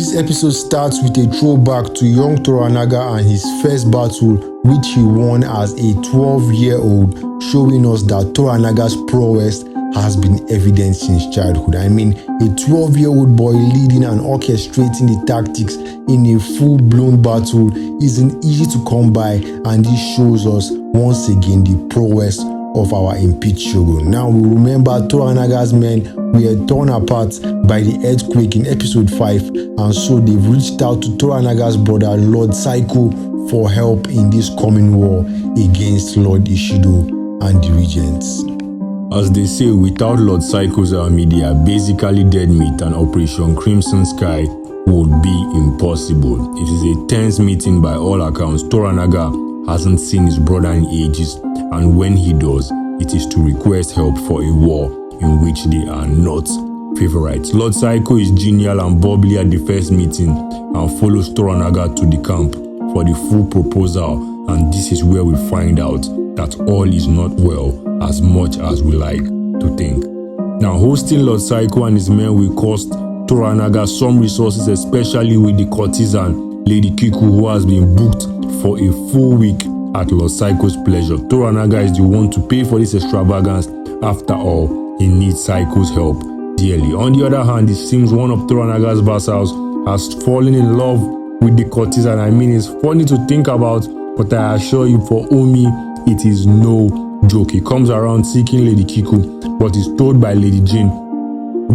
This episode starts with a throwback to young Toranaga and his first battle, which he won as a 12-year-old, showing us that Toranaga's prowess has been evident since childhood. I mean, a 12-year-old boy leading and orchestrating the tactics in a full-blown battle isn't easy to come by, and this shows us once again the prowess of our impeached Shogun. Now, we remember Toranaga's men were torn apart by the earthquake in episode 5, and so they've reached out to Toranaga's brother Lord Saiko for help in this coming war against Lord Ishido and the regents. As they say, without Lord Saiko's army, they are basically dead meat, and Operation Crimson Sky would be impossible. It is a tense meeting by all accounts. Toranaga hasn't seen his brother in ages, and when he does, it is to request help for a war in which they are not favorites. Lord Saiko is genial and bubbly at the first meeting and follows Toranaga to the camp for the full proposal, and this is where we find out that all is not well as much as we like to think. Now, hosting Lord Saiko and his men will cost Toranaga some resources, especially with the courtesan Lady Kiku, who has been booked for a full week at Lord Saiko's pleasure. Toranaga is the one to pay for this extravagance. After all, he needs Saiko's help dearly. On the other hand, it seems one of Toranaga's vassals has fallen in love with the courtesan. I mean, it's funny to think about, but I assure you, for Omi, it is no joke. He comes around seeking Lady Kiku, but is told by Lady Jane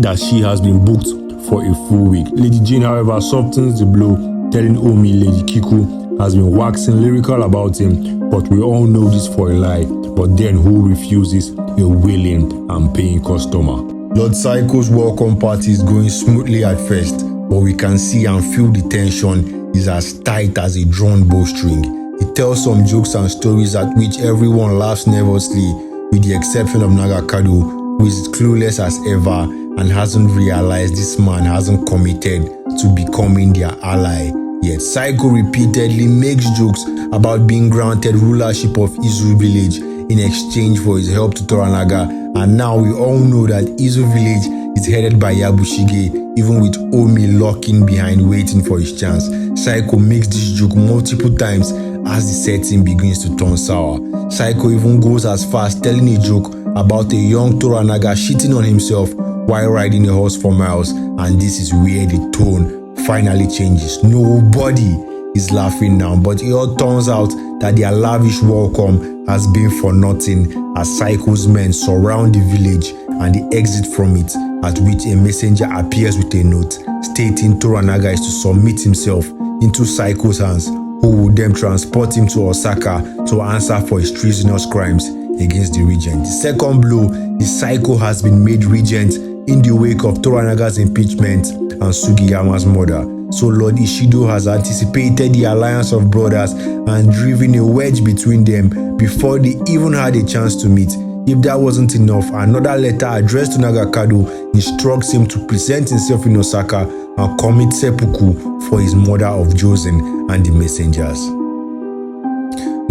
that she has been booked for a full week. Lady Jane, however, softens the blow, telling Omi Lady Kiku has been waxing lyrical about him, but we all know this for a lie. But then who refuses a willing and paying customer? Lord Saiko's welcome party is going smoothly at first, but we can see and feel the tension is as tight as a drawn bowstring. He tells some jokes and stories at which everyone laughs nervously, with the exception of Nagakado, who is clueless as ever and hasn't realized this man hasn't committed to becoming their ally. Yet Saiko repeatedly makes jokes about being granted rulership of Izu village in exchange for his help to Toranaga, and now we all know that Izu village is headed by Yabushige, even with Omi lurking behind waiting for his chance. Saiko makes this joke multiple times as the setting begins to turn sour. Saiko even goes as far as telling a joke about a young Toranaga shitting on himself while riding a horse for miles, and this is where the tone finally changes. Nobody is laughing now, but it all turns out that their lavish welcome has been for nothing as Saiko's men surround the village and they exit from it, at which a messenger appears with a note stating Toranaga is to submit himself into Saiko's hands, who will then transport him to Osaka to answer for his treasonous crimes against the regent. The second blow is Saiko has been made regent in the wake of Toranaga's impeachment and Sugiyama's murder. So Lord Ishido has anticipated the alliance of brothers and driven a wedge between them before they even had a chance to meet. If that wasn't enough, another letter addressed to Nagakado instructs him to present himself in Osaka and commit seppuku for his murder of Jozen and the messengers.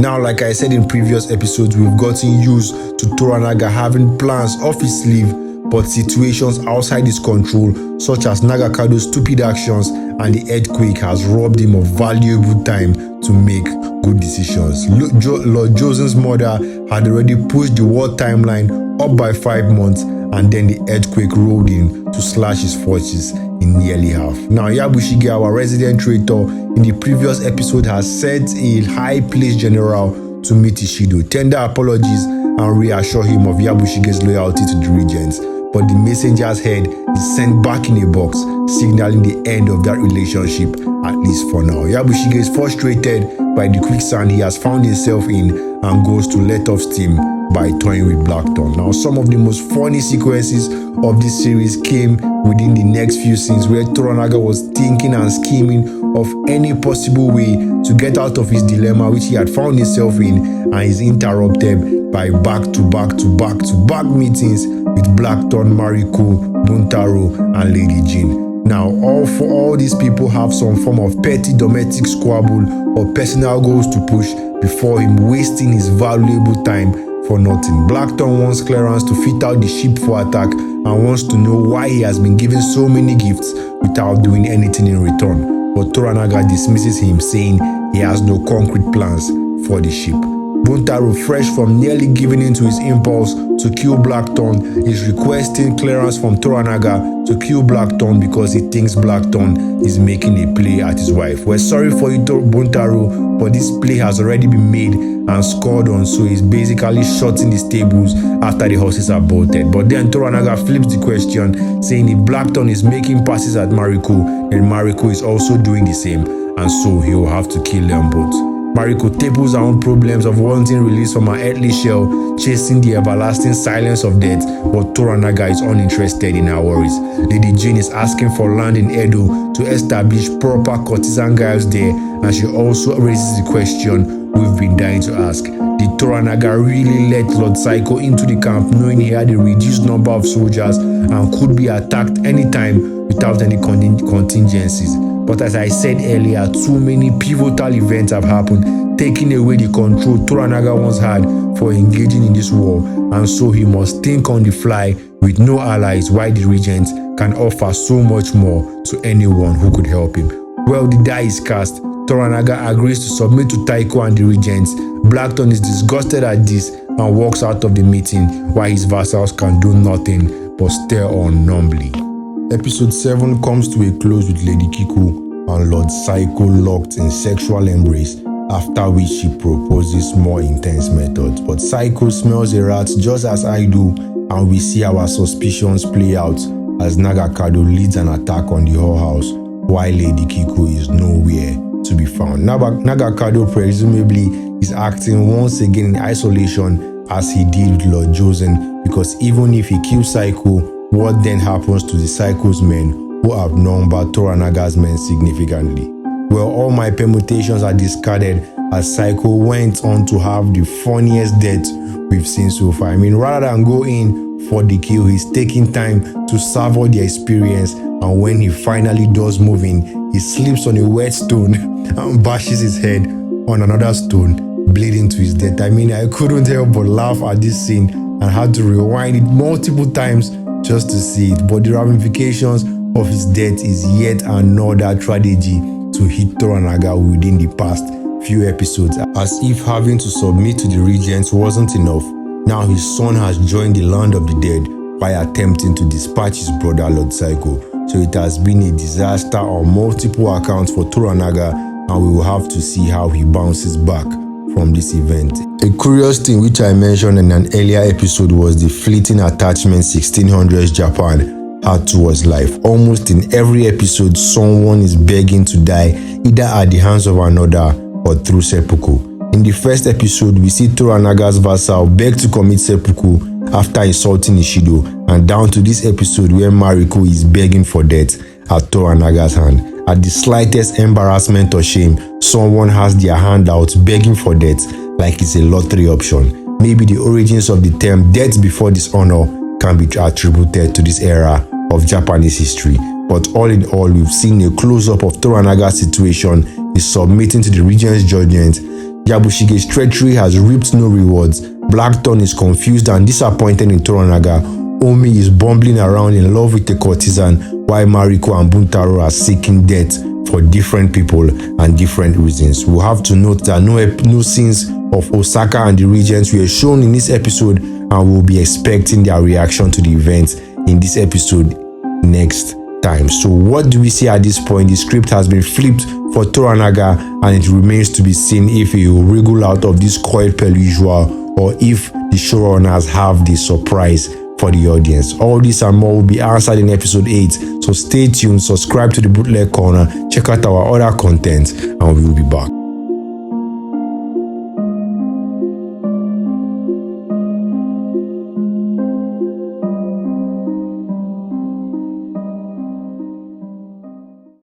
Now, like I said in previous episodes, we've gotten used to Toranaga having plans off his sleeve, but situations outside his control, such as Nagakado's stupid actions and the earthquake, has robbed him of valuable time to make good decisions. Lord Jozen's murder had already pushed the war timeline up by 5 months, and then the earthquake rolled in to slash his forces in nearly half. Now, Yabushige, our resident traitor, in the previous episode has sent a high-placed general to meet Ishido, tender apologies, and reassure him of Yabushige's loyalty to the regents. But the messenger's head is sent back in a box, signaling the end of that relationship, at least for now. Yabushige is frustrated by the quicksand he has found himself in and goes to let off steam by toying with Blackthorn. Now, some of the most funny sequences of this series came within the next few scenes, where Toranaga was thinking and scheming of any possible way to get out of his dilemma which he had found himself in, and is interrupted by back-to-back meetings with Blackthorn, Mariko, Buntaro, and Lady Jane. Now, all these people have some form of petty domestic squabble or personal goals to push before him wasting his valuable time for nothing. Blackthorn wants clearance to fit out the ship for attack, and wants to know why he has been given so many gifts without doing anything in return. But Toranaga dismisses him, saying he has no concrete plans for the ship. Buntaro, fresh from nearly giving in to his impulse to kill Blackthorn, is requesting clearance from Toranaga to kill Blackthorn because he thinks Blackthorn is making a play at his wife. We're sorry for you, Buntaro, but this play has already been made and scored on, so he's basically shutting the stables after the horses are bolted. But then Toranaga flips the question, saying if Blackthorn is making passes at Mariko, then Mariko is also doing the same, and so he will have to kill them both. Mariko tables her own problems of wanting release from her earthly shell, chasing the everlasting silence of death, but Toranaga is uninterested in her worries. Lady Jane is asking for land in Edo to establish proper courtesan guilds there, and she also raises the question we've been dying to ask. Did Toranaga really let Lord Psycho into the camp knowing he had a reduced number of soldiers and could be attacked anytime without any contingencies? But as I said earlier, too many pivotal events have happened, taking away the control Toranaga once had for engaging in this war, and so he must think on the fly with no allies, while the regent can offer so much more to anyone who could help him. Well, the die is cast. Toranaga agrees to submit to Taiko and the regents. Blackthorn is disgusted at this and walks out of the meeting, while his vassals can do nothing but stare on numbly. Episode 7 comes to a close with Lady Kiku and Lord Psycho locked in sexual embrace, after which she proposes more intense methods. But Psycho smells a rat just as I do, and we see our suspicions play out as Nagakado leads an attack on the whorehouse, while Lady Kiku is nowhere to be found. Nagakado presumably is acting once again in isolation as he did with Lord Josen, because even if he kills Psycho, what then happens to the Psycho's men who outnumber Toranaga's men significantly? Well, all my permutations are discarded as Psycho went on to have the funniest death we've seen so far. I mean, rather than go in for the kill, he's taking time to savor the experience, and when he finally does move in, he slips on a wet stone and bashes his head on another stone, bleeding to his death. I mean, I couldn't help but laugh at this scene and had to rewind it multiple times just to see it. But the ramifications of his death is yet another tragedy to hit Toranaga within the past few episodes, as if having to submit to the regents wasn't enough. Now his son has joined the land of the dead by attempting to dispatch his brother Lord Psycho. So it has been a disaster on multiple accounts for Toranaga, and we will have to see how he bounces back from this event. A curious thing which I mentioned in an earlier episode was the fleeting attachment 1600s Japan had towards life. Almost in every episode, someone is begging to die, either at the hands of another or through seppuku. In the first episode, we see Toranaga's vassal beg to commit seppuku after insulting Ishido, and down to this episode where Mariko is begging for death at Toranaga's hand. At the slightest embarrassment or shame, someone has their hand out begging for death like it's a lottery option. Maybe the origins of the term death before dishonor can be attributed to this era of Japanese history. But all in all, we've seen a close-up of Toranaga's situation. He's submitting to the regent's judgment. Yabushige's treachery has reaped no rewards. Blackthorn is confused and disappointed in Toranaga. Omi is bumbling around in love with a courtesan, while Mariko and Buntaro are seeking death for different people and different reasons. We'll have to note that no scenes of Osaka and the regents were shown in this episode, and we'll be expecting their reaction to the events in this episode next time. So what do we see at this point? The script has been flipped for Toranaga, and it remains to be seen if he will wriggle out of this coil per usual, or if the showrunners have the surprise for the audience. All this and more will be answered in episode 8, so stay tuned, subscribe to the Bootleg Corner, check out our other content, and we will be back.